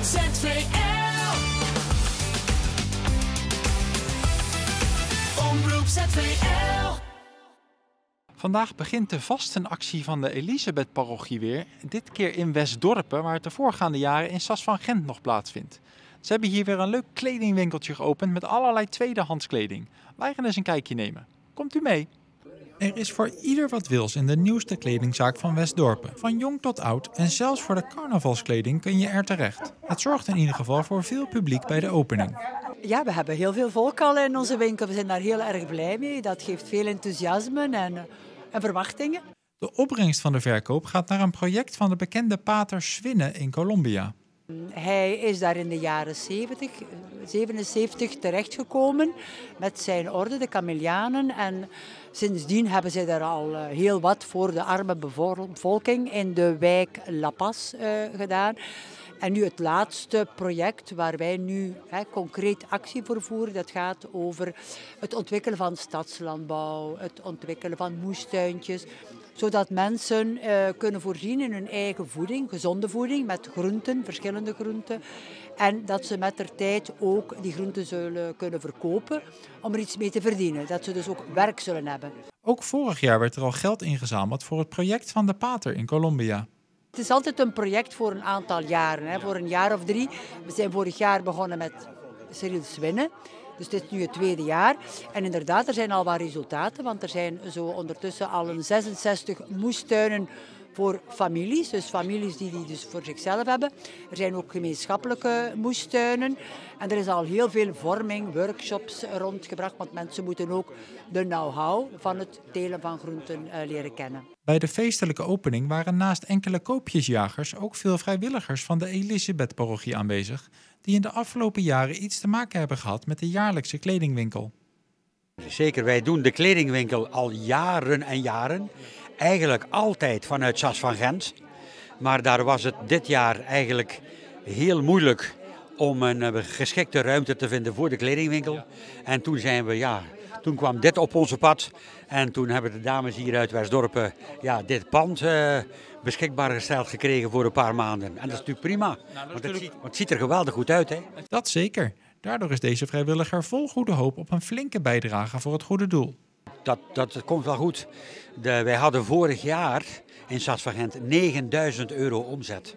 ZVL. Omroep ZVL. Vandaag begint de vastenactie van de Elisabeth-parochie weer. Dit keer in Westdorpen, waar het de voorgaande jaren in Sas van Gent nog plaatsvindt. Ze hebben hier weer een leuk kledingwinkeltje geopend met allerlei tweedehands kleding. Wij gaan eens een kijkje nemen. Komt u mee? Er is voor ieder wat wils in de nieuwste kledingzaak van Westdorpen. Van jong tot oud en zelfs voor de carnavalskleding kun je er terecht. Het zorgt in ieder geval voor veel publiek bij de opening. Ja, we hebben heel veel volk al in onze winkel. We zijn daar heel erg blij mee. Dat geeft veel enthousiasme en verwachtingen. De opbrengst van de verkoop gaat naar een project van de bekende pater Swinne in Colombia. Hij is daar in de jaren 77 terechtgekomen met zijn orde, de Camelianen. En sindsdien hebben zij daar al heel wat voor de arme bevolking in de wijk La Paz gedaan. En nu het laatste project waar wij nu concreet actie voor voeren, dat gaat over het ontwikkelen van stadslandbouw, het ontwikkelen van moestuintjes, zodat mensen kunnen voorzien in hun eigen voeding, gezonde voeding met groenten, verschillende groenten. En dat ze mettertijd ook die groenten zullen kunnen verkopen om er iets mee te verdienen. Dat ze dus ook werk zullen hebben. Ook vorig jaar werd er al geld ingezameld voor het project van de pater in Colombia. Het is altijd een project voor een aantal jaren, voor een jaar of 3. We zijn vorig jaar begonnen met Cyril Swinne. Dus dit is nu het tweede jaar. En inderdaad, er zijn al wat resultaten, want er zijn zo ondertussen al een 66 moestuinen voor families. Dus families die dus voor zichzelf hebben. Er zijn ook gemeenschappelijke moestuinen. En er is al heel veel vorming, workshops rondgebracht, want mensen moeten ook de know-how van het telen van groenten leren kennen. Bij de feestelijke opening waren naast enkele koopjesjagers ook veel vrijwilligers van de Elisabeth-parochie aanwezig, die in de afgelopen jaren iets te maken hebben gehad met de jaarlijkse kledingwinkel. Zeker, wij doen de kledingwinkel al jaren en jaren. Eigenlijk altijd vanuit Sas van Gent. Maar daar was het dit jaar eigenlijk heel moeilijk om een geschikte ruimte te vinden voor de kledingwinkel. En toen kwam dit op onze pad. En toen hebben de dames hier uit Westdorpen dit pand beschikbaar gesteld gekregen voor een paar maanden. En dat is natuurlijk prima, want het ziet er geweldig goed uit. Hè? Dat zeker. Daardoor is deze vrijwilliger vol goede hoop op een flinke bijdrage voor het goede doel. Dat komt wel goed. Wij hadden vorig jaar in Sas van Gent €9.000 omzet.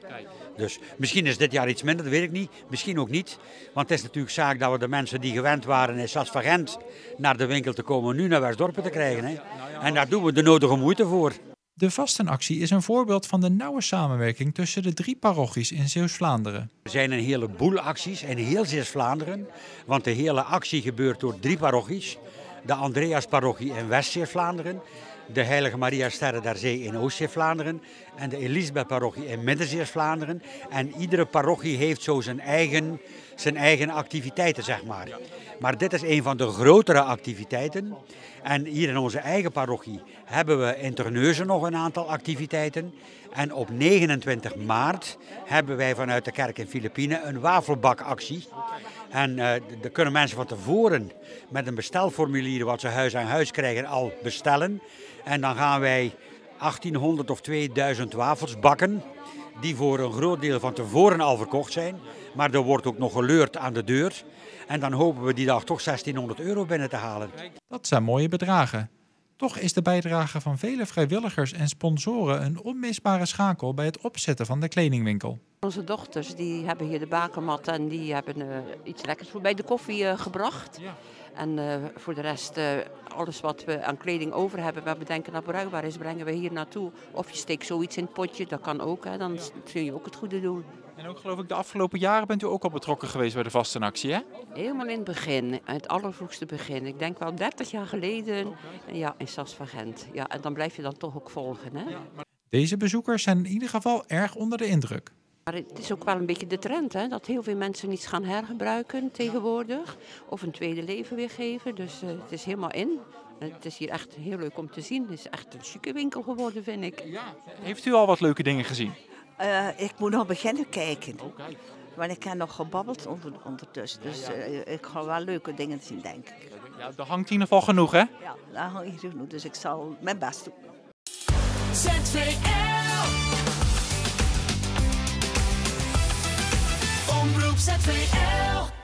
Dus misschien is dit jaar iets minder, dat weet ik niet. Misschien ook niet. Want het is natuurlijk zaak dat we de mensen die gewend waren in Sas van Gent naar de winkel te komen, nu naar Westdorpen te krijgen. Hè? En daar doen we de nodige moeite voor. De vastenactie is een voorbeeld van de nauwe samenwerking tussen de 3 parochies in Zeeuws-Vlaanderen. Er zijn een heleboel acties in heel Zeeuws-Vlaanderen. Want de hele actie gebeurt door 3 parochies. De Andreasparochie in West-Zeeuws-Vlaanderen, de Heilige Maria Sterre der Zee in Oost-Zeeuws-Vlaanderen en de Elisabeth-parochie in Midden-Zeeuws-Vlaanderen. En iedere parochie heeft zo zijn eigen activiteiten, zeg maar. Maar dit is een van de grotere activiteiten. En hier in onze eigen parochie hebben we in Terneuzen nog een aantal activiteiten. En op 29 maart hebben wij vanuit de kerk in Filipijnen een wafelbakactie. En daar kunnen mensen van tevoren met een bestelformulier wat ze huis aan huis krijgen al bestellen. En dan gaan wij 1800 of 2000 wafels bakken, die voor een groot deel van tevoren al verkocht zijn. Maar er wordt ook nog geleurd aan de deur. En dan hopen we die dag toch €1600 binnen te halen. Dat zijn mooie bedragen. Toch is de bijdrage van vele vrijwilligers en sponsoren een onmisbare schakel bij het opzetten van de kledingwinkel. Onze dochters die hebben hier de bakermat en die hebben iets lekkers voor bij de koffie gebracht. Ja. En voor de rest, alles wat we aan kleding over hebben, waar we denken dat bruikbaar is, brengen we hier naartoe. Of je steekt zoiets in het potje, dat kan ook, hè. Dan zul je ook het goede doen. En ook geloof ik de afgelopen jaren bent u ook al betrokken geweest bij de vastenactie, hè? Helemaal in het begin, het allervroegste begin. Ik denk wel 30 jaar geleden, ja, in Sas van Gent. Ja, en dan blijf je dan toch ook volgen, hè? Deze bezoekers zijn in ieder geval erg onder de indruk. Maar het is ook wel een beetje de trend, hè, dat heel veel mensen iets gaan hergebruiken tegenwoordig. Of een tweede leven weer geven. Dus het is helemaal in. Het is hier echt heel leuk om te zien. Het is echt een chique winkel geworden, vind ik. Ja. Heeft u al wat leuke dingen gezien? Ik moet nog beginnen kijken. Want ik heb nog gebabbeld ondertussen. Dus ik ga wel leuke dingen zien, denk ik. Ja, er hangt in ieder geval genoeg, hè? Ja, daar hangt genoeg. Dus ik zal mijn best doen. ZVL. ZVL.